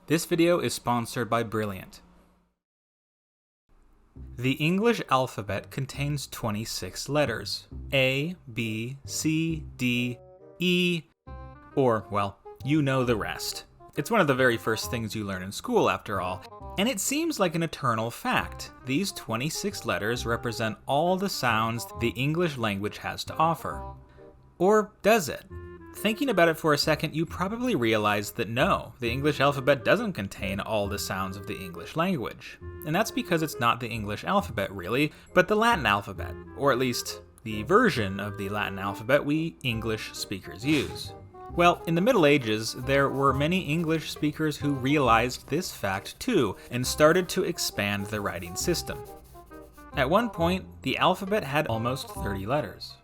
This video is sponsored by Brilliant. The English alphabet contains 26 letters. A, B, C, D, E, or, well, you know the rest. It's one of the very first things you learn in school, after all. And it seems like an eternal fact. These 26 letters represent all the sounds the English language has to offer. Or does it? Thinking about it for a second, you probably realize that no, the English alphabet doesn't contain all the sounds of the English language. And that's because it's not the English alphabet, really, but the Latin alphabet, or at least the version of the Latin alphabet we English speakers use. Well, in the Middle Ages, there were many English speakers who realized this fact too, and started to expand the writing system. At one point, the alphabet had almost 30 letters.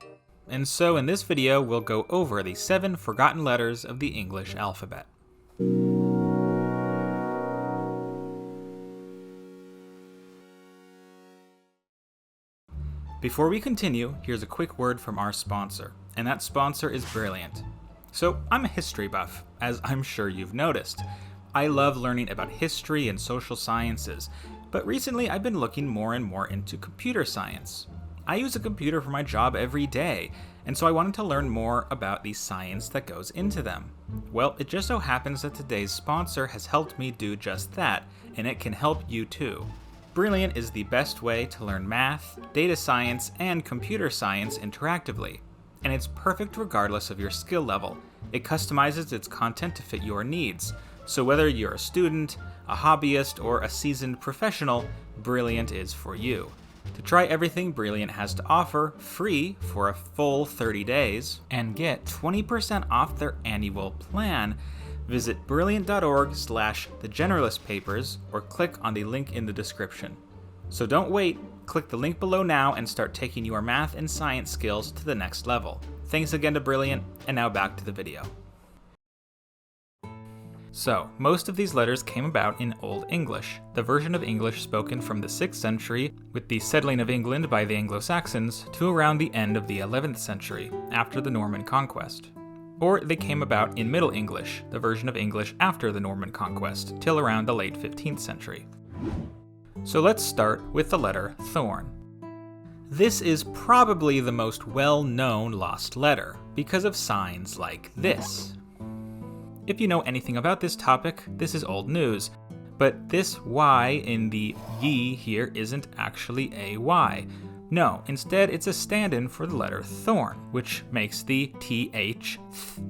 And so in this video, we'll go over the 7 forgotten letters of the English alphabet. Before we continue, here's a quick word from our sponsor, and that sponsor is Brilliant. So I'm a history buff, as I'm sure you've noticed. I love learning about history and social sciences, but recently I've been looking more and more into computer science. I use a computer for my job every day, and so I wanted to learn more about the science that goes into them. Well, it just so happens that today's sponsor has helped me do just that, and it can help you too. Brilliant is the best way to learn math, data science, and computer science interactively, and it's perfect regardless of your skill level. It customizes its content to fit your needs, so whether you're a student, a hobbyist, or a seasoned professional, Brilliant is for you. To try everything Brilliant has to offer, free for a full 30 days, and get 20% off their annual plan, visit brilliant.org/thegeneralistpapers or click on the link in the description. So don't wait, click the link below now and start taking your math and science skills to the next level. Thanks again to Brilliant, and now back to the video. So, most of these letters came about in Old English, the version of English spoken from the 6th century with the settling of England by the Anglo-Saxons to around the end of the 11th century, after the Norman conquest. Or they came about in Middle English, the version of English after the Norman conquest, till around the late 15th century. So let's start with the letter Thorn. This is probably the most well-known lost letter, because of signs like this. If you know anything about this topic, this is old news, but this Y in the ye here isn't actually a Y. No, instead it's a stand-in for the letter Thorn, which makes the TH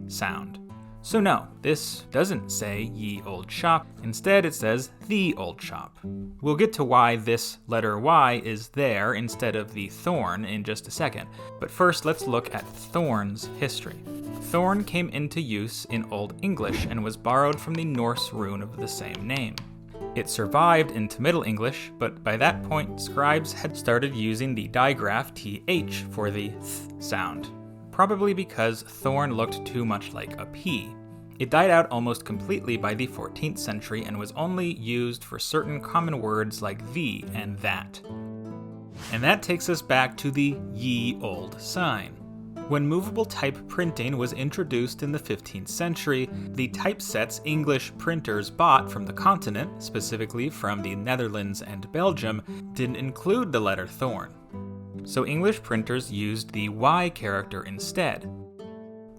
sound. So no, this doesn't say ye old shop, instead it says the old shop. We'll get to why this letter Y is there instead of the thorn in just a second, but first let's look at Thorn's history. Thorn came into use in Old English and was borrowed from the Norse rune of the same name. It survived into Middle English, but by that point scribes had started using the digraph th for the th sound, probably because thorn looked too much like a P. It died out almost completely by the 14th century and was only used for certain common words like the and that. And that takes us back to the ye old sign. When movable type printing was introduced in the 15th century, the typesets English printers bought from the continent, specifically from the Netherlands and Belgium, didn't include the letter Thorn. So English printers used the Y character instead.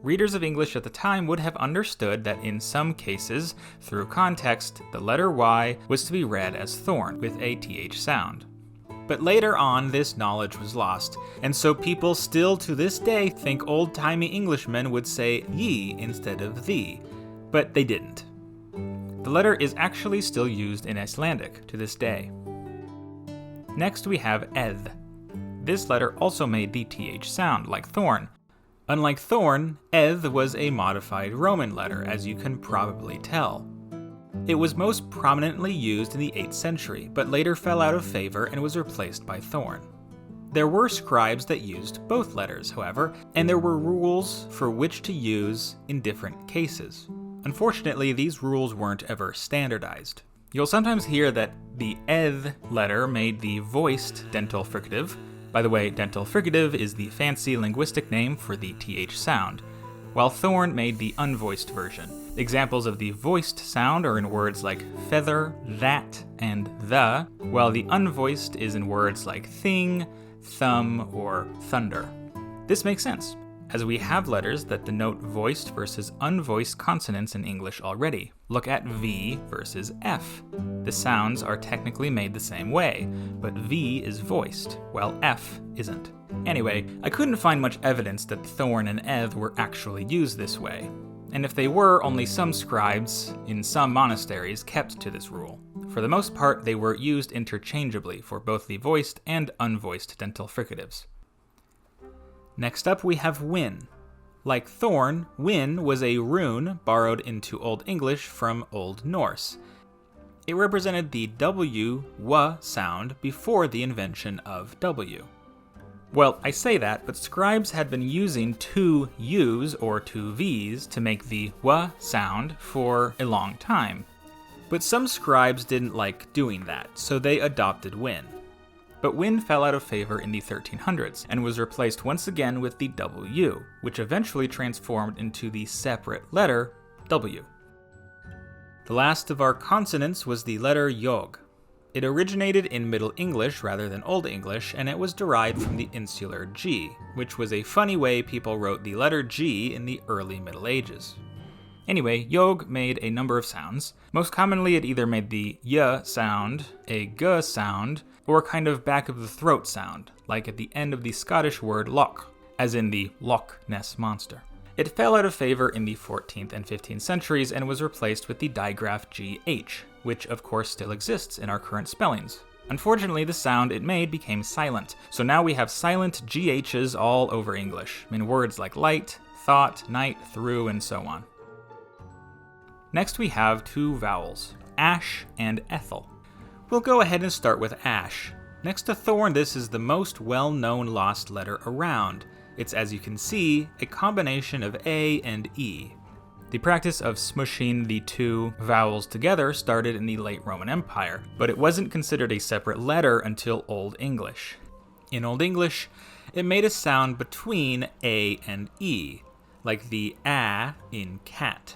Readers of English at the time would have understood that in some cases, through context, the letter Y was to be read as Thorn with a TH sound. But later on, this knowledge was lost, and so people still to this day think old-timey Englishmen would say ye instead of thee, but they didn't. The letter is actually still used in Icelandic to this day. Next we have eth. This letter also made the TH sound, like Thorn. Unlike Thorn, eth was a modified Roman letter, as you can probably tell. It was most prominently used in the 8th century, but later fell out of favor and was replaced by Thorn. There were scribes that used both letters, however, and there were rules for which to use in different cases. Unfortunately, these rules weren't ever standardized. You'll sometimes hear that the eth letter made the voiced dental fricative. By the way, dental fricative is the fancy linguistic name for the TH sound, while Thorn made the unvoiced version, Examples of the voiced sound are in words like feather, that, and the, while the unvoiced is in words like thing, thumb, or thunder. This makes sense, as we have letters that denote voiced versus unvoiced consonants in English already. Look at V versus F. The sounds are technically made the same way, but V is voiced, while F isn't. Anyway, I couldn't find much evidence that Thorn and eth were actually used this way. And if they were, only some scribes in some monasteries kept to this rule. For the most part, they were used interchangeably for both the voiced and unvoiced dental fricatives. Next up, we have Wynn. Like Thorn, Wynn was a rune borrowed into Old English from Old Norse. It represented the w sound before the invention of W. Well, I say that, but scribes had been using two U's or two V's to make the w sound for a long time. But some scribes didn't like doing that, so they adopted Wynn. But Wynn fell out of favor in the 1300s and was replaced once again with the W, which eventually transformed into the separate letter W. The last of our consonants was the letter Yogh. It originated in Middle English rather than Old English, and it was derived from the insular G, which was a funny way people wrote the letter G in the early Middle Ages. Anyway, Yogh made a number of sounds. Most commonly, it either made the y sound, a g sound, or a kind of back of the throat sound, like at the end of the Scottish word loch, as in the Loch Ness Monster. It fell out of favor in the 14th and 15th centuries and was replaced with the digraph GH, which of course still exists in our current spellings. Unfortunately, the sound it made became silent, so now we have silent GHs all over English, in words like light, thought, night, through, and so on. Next we have two vowels, ash and ethel. We'll go ahead and start with ash. Next to Thorn, this is the most well-known lost letter around. It's, as you can see, a combination of A and E. The practice of smushing the two vowels together started in the late Roman Empire, but it wasn't considered a separate letter until Old English. In Old English, it made a sound between A and E, like the A in cat.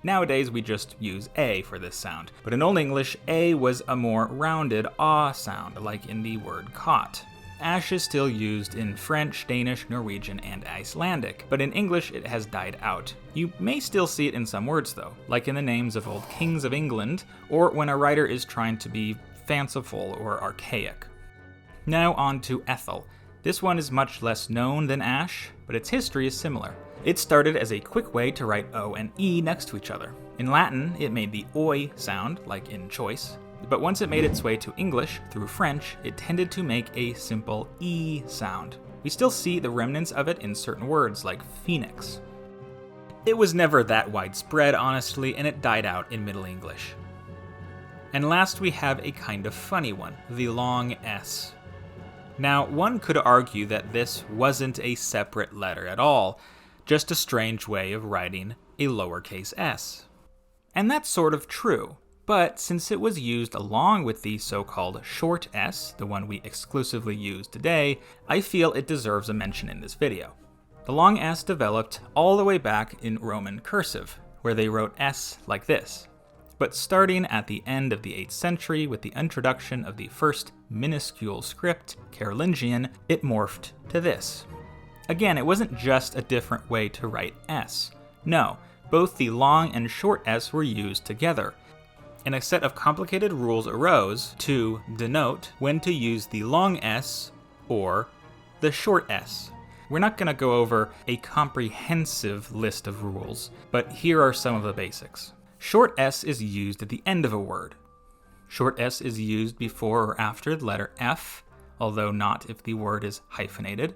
Nowadays, we just use A for this sound, but in Old English, A was a more rounded ah sound, like in the word caught. Ash is still used in French, Danish, Norwegian, and Icelandic, but in English it has died out. You may still see it in some words though, like in the names of old kings of England, or when a writer is trying to be fanciful or archaic. Now on to ethel. This one is much less known than ash, but its history is similar. It started as a quick way to write O and E next to each other. In Latin, it made the oi sound, like in choice, but once it made its way to English through French, it tended to make a simple E sound. We still see the remnants of it in certain words like phoenix. It was never that widespread, honestly, and it died out in Middle English. And last we have a kind of funny one, the long S. Now, one could argue that this wasn't a separate letter at all, just a strange way of writing a lowercase s. And that's sort of true. But since it was used along with the so-called short s, the one we exclusively use today, I feel it deserves a mention in this video. The long s developed all the way back in Roman cursive, where they wrote s like this. But starting at the end of the 8th century with the introduction of the first minuscule script, Carolingian, it morphed to this. Again, it wasn't just a different way to write s. No, both the long and short s were used together, and a set of complicated rules arose to denote when to use the long S or the short S. We're not going to go over a comprehensive list of rules, but here are some of the basics. Short S is used at the end of a word. Short S is used before or after the letter F, although not if the word is hyphenated.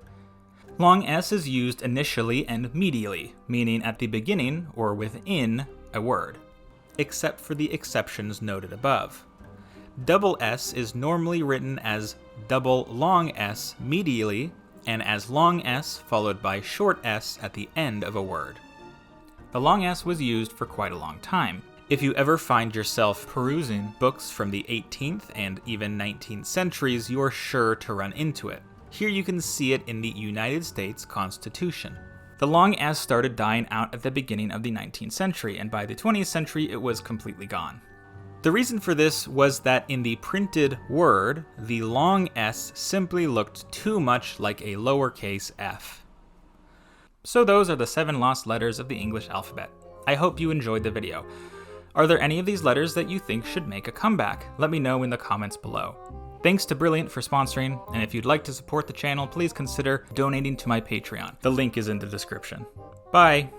Long S is used initially and medially, meaning at the beginning or within a word, except for the exceptions noted above. Double S is normally written as double long S medially, and as long S followed by short s at the end of a word. The long S was used for quite a long time. If you ever find yourself perusing books from the 18th and even 19th centuries, you're sure to run into it. Here you can see it in the United States Constitution. The long S started dying out at the beginning of the 19th century, and by the 20th century it was completely gone. The reason for this was that in the printed word, the long S simply looked too much like a lowercase f. So those are the 7 lost letters of the English alphabet. I hope you enjoyed the video. Are there any of these letters that you think should make a comeback? Let me know in the comments below. Thanks to Brilliant for sponsoring, and if you'd like to support the channel, please consider donating to my Patreon. The link is in the description. Bye!